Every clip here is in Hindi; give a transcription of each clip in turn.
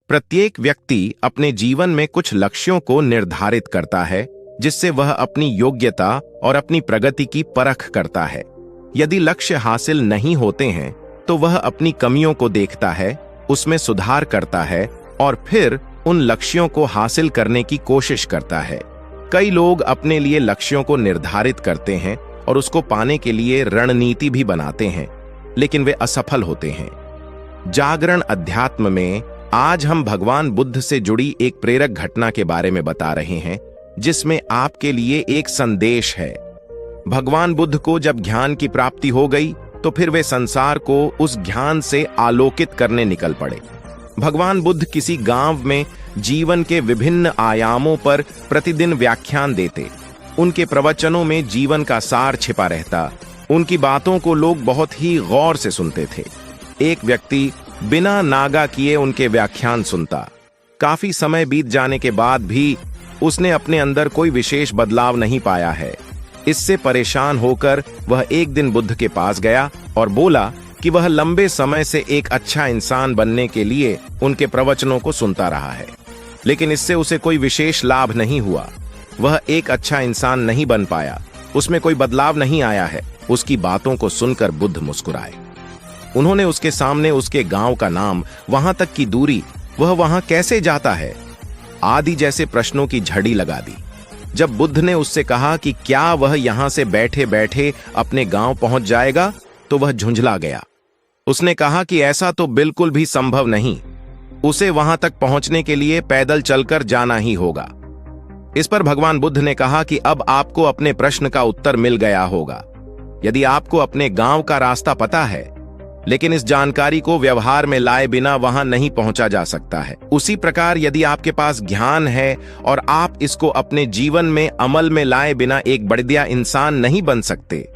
प्रत्येक व्यक्ति अपने जीवन में कुछ लक्ष्यों को निर्धारित करता है, जिससे वह अपनी योग्यता और अपनी प्रगति की परख करता है। यदि लक्ष्य हासिल नहीं होते हैं तो वह अपनी कमियों को देखता है, उसमें सुधार करता है और फिर उन लक्ष्यों को हासिल करने की कोशिश करता है। कई लोग अपने लिए लक्ष्यों को निर्धारित करते हैं और उसको पाने के लिए रणनीति भी बनाते हैं, लेकिन वे असफल होते हैं। जागरण अध्यात्म में आज हम भगवान बुद्ध से जुड़ी एक प्रेरक घटना के बारे में बता रहे हैं, जिसमें आपके लिए एक संदेश है। भगवान बुद्ध को जब ज्ञान की प्राप्ति हो गई तो फिर वे संसार को उस ज्ञान से आलोकित करने निकल पड़े। भगवान बुद्ध किसी गांव में जीवन के विभिन्न आयामों पर प्रतिदिन व्याख्यान देते। उनके प्रवचनों में जीवन का सार छिपा रहता। उनकी बातों को लोग बहुत ही गौर से सुनते थे। एक व्यक्ति बिना नागा किए उनके व्याख्यान सुनता। काफी समय बीत जाने के बाद भी उसने अपने अंदर कोई विशेष बदलाव नहीं पाया है। इससे परेशान होकर वह एक दिन बुद्ध के पास गया और बोला कि वह लंबे समय से एक अच्छा इंसान बनने के लिए उनके प्रवचनों को सुनता रहा है, लेकिन इससे उसे कोई विशेष लाभ नहीं हुआ। वह एक अच्छा इंसान नहीं बन पाया, उसमें कोई बदलाव नहीं आया है। उसकी बातों को सुनकर बुद्ध मुस्कुराए। उन्होंने उसके सामने उसके गांव का नाम, वहां तक की दूरी, वह वहां कैसे जाता है, आदि जैसे प्रश्नों की झड़ी लगा दी। जब बुद्ध ने उससे कहा कि क्या वह यहां से बैठे बैठे अपने गांव पहुंच जाएगा, तो वह झुंझला गया। उसने कहा कि ऐसा तो बिल्कुल भी संभव नहीं, उसे वहां तक पहुंचने के लिए पैदल चलकर जाना ही होगा। इस पर भगवान बुद्ध ने कहा कि अब आपको अपने प्रश्न का उत्तर मिल गया होगा। यदि आपको अपने गांव का रास्ता पता है, लेकिन इस जानकारी को व्यवहार में लाए बिना वहां नहीं पहुंचा जा सकता है, उसी प्रकार यदि आपके पास ज्ञान है और आप इसको अपने जीवन में अमल में लाए बिना एक बढ़िया इंसान नहीं बन सकते।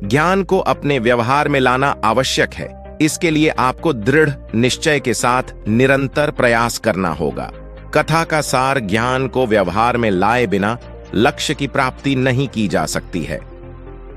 ज्ञान को अपने व्यवहार में लाना आवश्यक है। इसके लिए आपको दृढ़ निश्चय के साथ निरंतर प्रयास करना होगा। कथा का सार, ज्ञान को व्यवहार में लाए बिना लक्ष्य की प्राप्ति नहीं की जा सकती है।